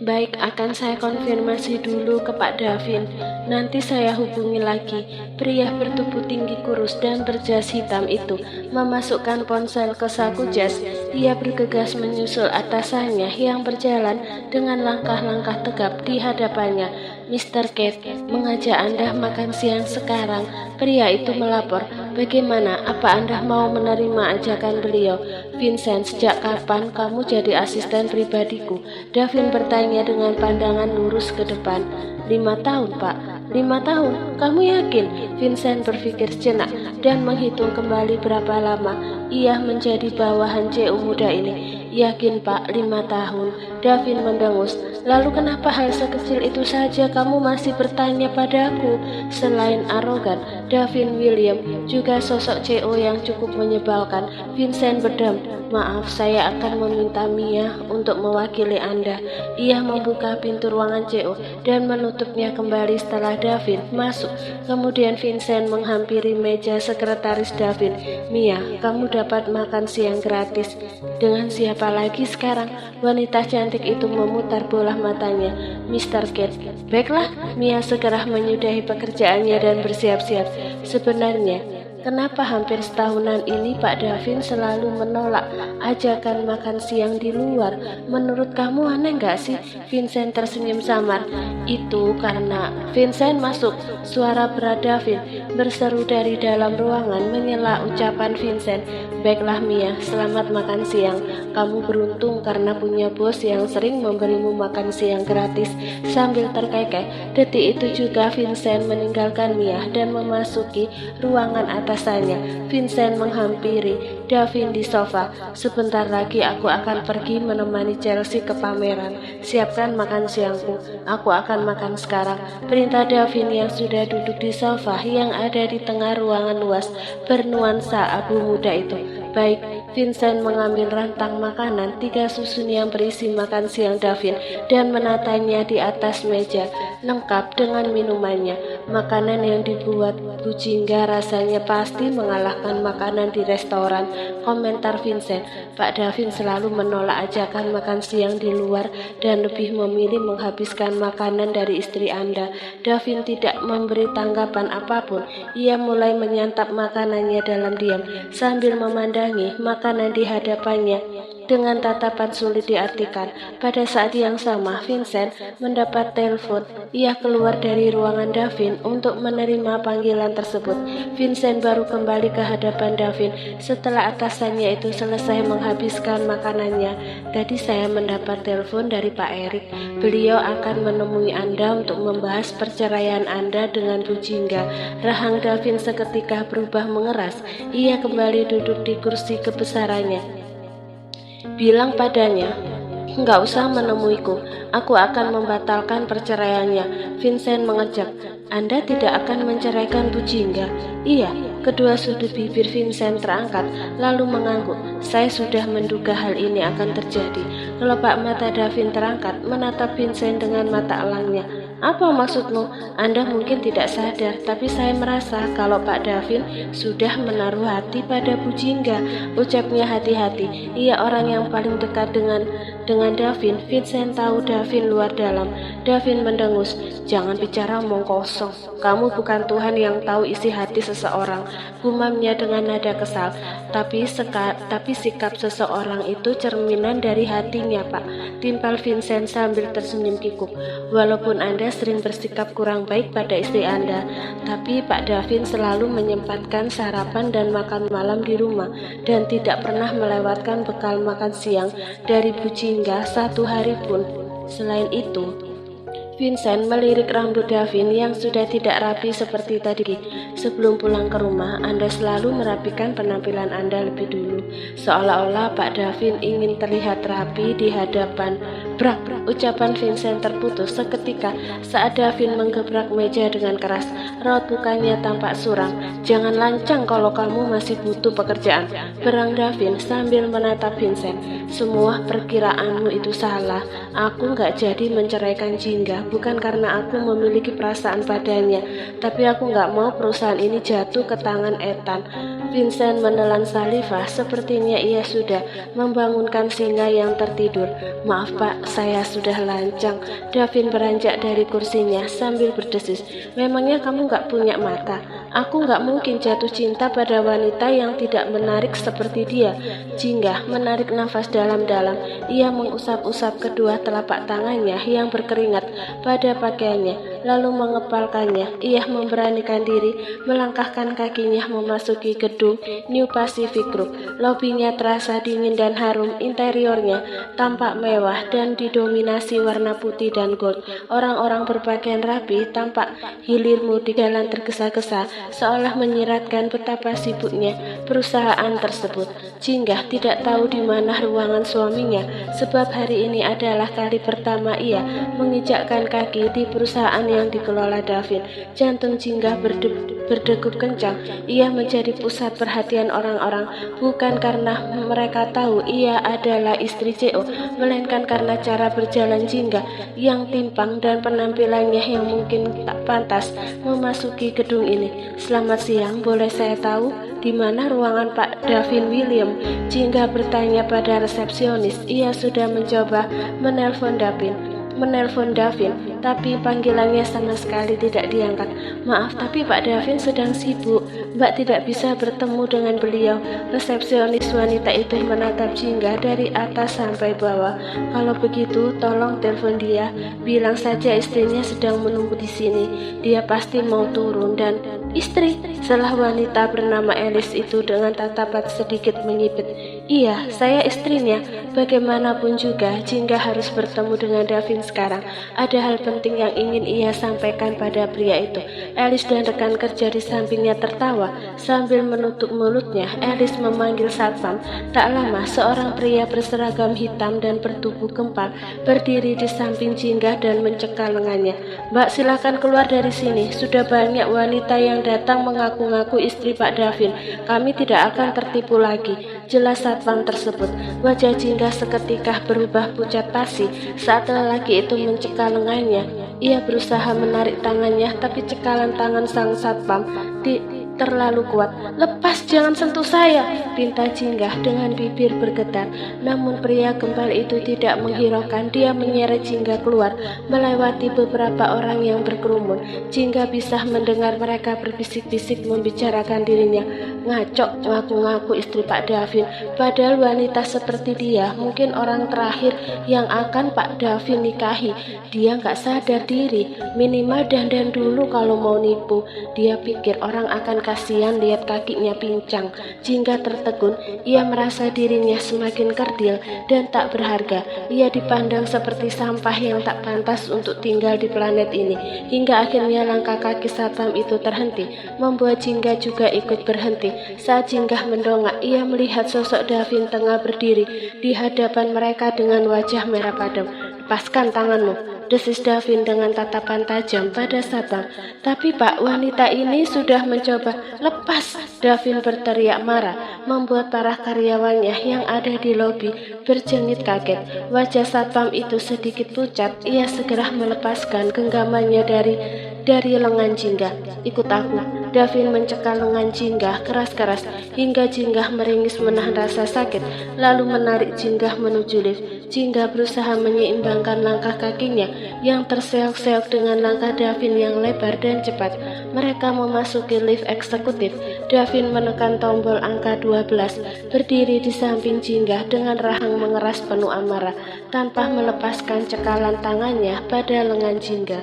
Baik, akan saya konfirmasi dulu ke Pak Davin. Nanti saya hubungi lagi. Pria bertubuh tinggi kurus dan berjas hitam itu memasukkan ponsel ke saku jas. Ia bergegas menyusul atasannya yang berjalan dengan langkah-langkah tegap di hadapannya. Mr. Kate, mengajak Anda makan siang sekarang. Pria itu melapor. Bagaimana? Apa Anda mau menerima ajakan beliau? Vincent, sejak kapan kamu jadi asisten pribadiku? Davin bertanya dengan pandangan lurus ke depan. 5 tahun, Pak. 5 tahun? Kamu yakin? Vincent berpikir sejenak dan menghitung kembali berapa lama ia menjadi bawahan CU muda ini. Yakin, Pak, 5 tahun. Davin mendengus. Lalu kenapa hal sekecil itu saja kamu masih bertanya padaku? Selain arogan, Davin William juga sosok CO yang cukup menyebalkan. Vincent berdam. Maaf, saya akan meminta Mia untuk mewakili Anda. Ia membuka pintu ruangan CO dan menutupnya kembali setelah Davin masuk. Kemudian Vincent menghampiri meja sekretaris Davin. Mia, kamu dapat makan siang gratis. Dengan siapa lagi sekarang? Wanita cantik itu memutar bola matanya. Mr. Kate. Baiklah, Mia segera menyudahi pekerjaannya dan bersiap-siap. Sebenarnya, kenapa hampir setahunan ini Pak Davin selalu menolak ajakan makan siang di luar? Menurut kamu aneh nggak sih? Vincent tersenyum samar. Itu karena Vincent masuk. Suara berat Davin berseru dari dalam ruangan menyela ucapan Vincent. Baiklah Mia, selamat makan siang. Kamu beruntung karena punya bos yang sering memberimu makan siang gratis. Sambil terkekeh, detik itu juga Vincent meninggalkan Mia dan memasuki ruangan atasannya. Vincent menghampiri Davin di sofa. Sebentar lagi aku akan pergi menemani Chelsea ke pameran. Siapkan makan siangku. Aku akan makan sekarang. Perintah Davin yang sudah duduk di sofa yang ada di tengah ruangan luas bernuansa abu muda itu. Baik, Vincent mengambil rantang makanan 3 susun yang berisi makan siang Davin dan menatanya di atas meja, lengkap dengan minumannya. Makanan yang dibuat Bujingga rasanya pasti mengalahkan makanan di restoran, komentar Vincent. Pak Davin selalu menolak ajakan makan siang di luar dan lebih memilih menghabiskan makanan dari istri Anda. Davin tidak memberi tanggapan apapun. Ia mulai menyantap makanannya dalam diam sambil memandangi makanan di hadapannya dengan tatapan sulit diartikan. Pada saat yang sama, Vincent mendapat telepon. Ia keluar dari ruangan Davin untuk menerima panggilan tersebut. Vincent baru kembali ke hadapan Davin setelah atasannya itu selesai menghabiskan makanannya. Tadi saya mendapat telepon dari Pak Erik. Beliau akan menemui Anda untuk membahas perceraian Anda dengan Bujingga. Rahang Davin seketika berubah mengeras. Ia kembali duduk di kursi kebesarannya. Bilang padanya, nggak usah menemuiku, aku akan membatalkan perceraiannya. Vincent mengejek. Anda tidak akan menceraikan Bujingga? Iya. Kedua sudut bibir Vincent terangkat, lalu mengangguk. Saya sudah menduga hal ini akan terjadi. Kelopak mata Davin terangkat, menatap Vincent dengan mata elangnya. Apa maksudmu? Anda mungkin tidak sadar, tapi saya merasa kalau Pak Davin sudah menaruh hati pada Bujingga. Ucapnya hati-hati. Ia orang yang paling dekat dengan Davin. Vincent tahu Davin luar dalam. Davin mendengus. Jangan bicara omong kosong. Kamu bukan Tuhan yang tahu isi hati seseorang. Gumamnya dengan nada kesal. Tapi sikap seseorang itu cerminan dari hatinya, Pak. Timpal Vincent sambil tersenyum kikuk. Walaupun Anda sering bersikap kurang baik pada istri Anda, tapi Pak Davin selalu menyempatkan sarapan dan makan malam di rumah dan tidak pernah melewatkan bekal makan siang dari Bujingga 1 hari pun. Selain itu, Vincent melirik rambut Davin yang sudah tidak rapi seperti tadi. Sebelum pulang ke rumah, Anda selalu merapikan penampilan Anda lebih dulu, seolah-olah Pak Davin ingin terlihat rapi di hadapan. Brak, ucapan Vincent terputus seketika saat Davin menggebrak meja dengan keras. Raut mukanya tampak suram. Jangan lancang kalau kamu masih butuh pekerjaan, berang Davin sambil menatap Vincent. Semua perkiraanmu itu salah. Aku nggak jadi menceraikan Jingga bukan karena aku memiliki perasaan padanya, tapi aku nggak mau perusahaan ini jatuh ke tangan Ethan. Vincent menelan saliva, sepertinya ia sudah membangunkan singa yang tertidur. Maaf Pak, saya sudah lancang. Davin beranjak dari kursinya sambil berdesis. Memangnya kamu gak punya mata? Aku gak mungkin jatuh cinta pada wanita yang tidak menarik seperti dia. Jingga menarik nafas dalam-dalam. Ia mengusap-usap kedua telapak tangannya yang berkeringat pada pakaiannya, lalu mengepalkannya. Ia memberanikan diri melangkahkan kakinya memasuki gedung New Pacific Group. Lobinya terasa dingin dan harum, interiornya tampak mewah dan didominasi warna putih dan gold. Orang-orang berpakaian rapi tampak hilirmu di jalan tergesa-gesa, seolah menyiratkan betapa sibuknya perusahaan tersebut. Jingga tidak tahu di mana ruangan suaminya, sebab hari ini adalah kali pertama ia menginjakkan kaki di perusahaan yang dikelola Davin. Jantung Jingga berdegup kencang. Ia menjadi pusat perhatian orang-orang, bukan karena mereka tahu ia adalah istri CEO, melainkan karena cara berjalan Jingga yang timpang dan penampilannya yang mungkin tak pantas memasuki gedung ini. Selamat siang, boleh saya tahu di mana ruangan Pak Davin William? Jingga bertanya pada resepsionis. Ia sudah mencoba menelpon Davin, tapi panggilannya sama sekali tidak diangkat. Maaf, tapi Pak Davin sedang sibuk. Mbak tidak bisa bertemu dengan beliau. Resepsionis wanita itu menatap Jingga dari atas sampai bawah. Kalau begitu, tolong telepon dia. Bilang saja istrinya sedang menunggu di sini. Dia pasti mau turun. Dan istri, setelah wanita bernama Alice itu dengan tatapan sedikit menyipit. Iya, saya istrinya. Bagaimanapun juga, Jingga harus bertemu dengan Davin sekarang. Ada hal penting yang ingin ia sampaikan pada pria itu. Alice dan rekan kerja di sampingnya tertawa. Sambil menutup mulutnya, Alice memanggil satpam. Tak lama, seorang pria berseragam hitam dan bertubuh gempal berdiri di samping Jingga dan mencekal lengannya. Mbak, silakan keluar dari sini. Sudah banyak wanita yang datang mengaku-ngaku istri Pak Davin. Kami tidak akan tertipu lagi, jelas satpam tersebut. Wajah Jingga seketika berubah pucat pasi saat lelaki itu mencekal lengannya. Ia berusaha menarik tangannya, tapi cekalan tangan sang satpam terlalu kuat. Lepas, jangan sentuh saya, pinta Jingga dengan bibir bergetar. Namun pria gempal itu tidak menghiraukan. Dia menyeret Jingga keluar, melewati beberapa orang yang berkerumun. Jingga bisa mendengar mereka berbisik-bisik membicarakan dirinya. Ngacok, ngaku-ngaku istri Pak Davin. Padahal wanita seperti dia mungkin orang terakhir yang akan Pak Davin nikahi. Dia nggak sadar diri, minimal dandan dulu kalau mau nipu. Dia pikir orang akan kasihan lihat kakinya pincang. Jingga tertegun. Ia merasa dirinya semakin kerdil dan tak berharga. Ia dipandang seperti sampah yang tak pantas untuk tinggal di planet ini. Hingga akhirnya langkah kaki satpam itu terhenti, membuat Jingga juga ikut berhenti. Saat Jingga mendongak, ia melihat sosok Davin tengah berdiri di hadapan mereka dengan wajah merah padam. Lepaskan tanganmu, desis Davin dengan tatapan tajam pada satpam. Tapi Pak, wanita ini sudah mencoba. Lepas, Davin berteriak marah, membuat para karyawannya yang ada di lobi berjengit kaget. Wajah satpam itu sedikit pucat. Ia segera melepaskan genggamannya dari lengan Jingga. Ikut aku. Davin mencekal lengan Jingga keras-keras hingga Jingga meringis menahan rasa sakit, lalu menarik Jingga menuju lift. Jingga berusaha menyeimbangkan langkah kakinya yang terseok-seok dengan langkah Davin yang lebar dan cepat. Mereka memasuki lift eksekutif. Davin menekan tombol angka 12, berdiri di samping Jingga dengan rahang mengeras penuh amarah, tanpa melepaskan cekalan tangannya pada lengan Jingga.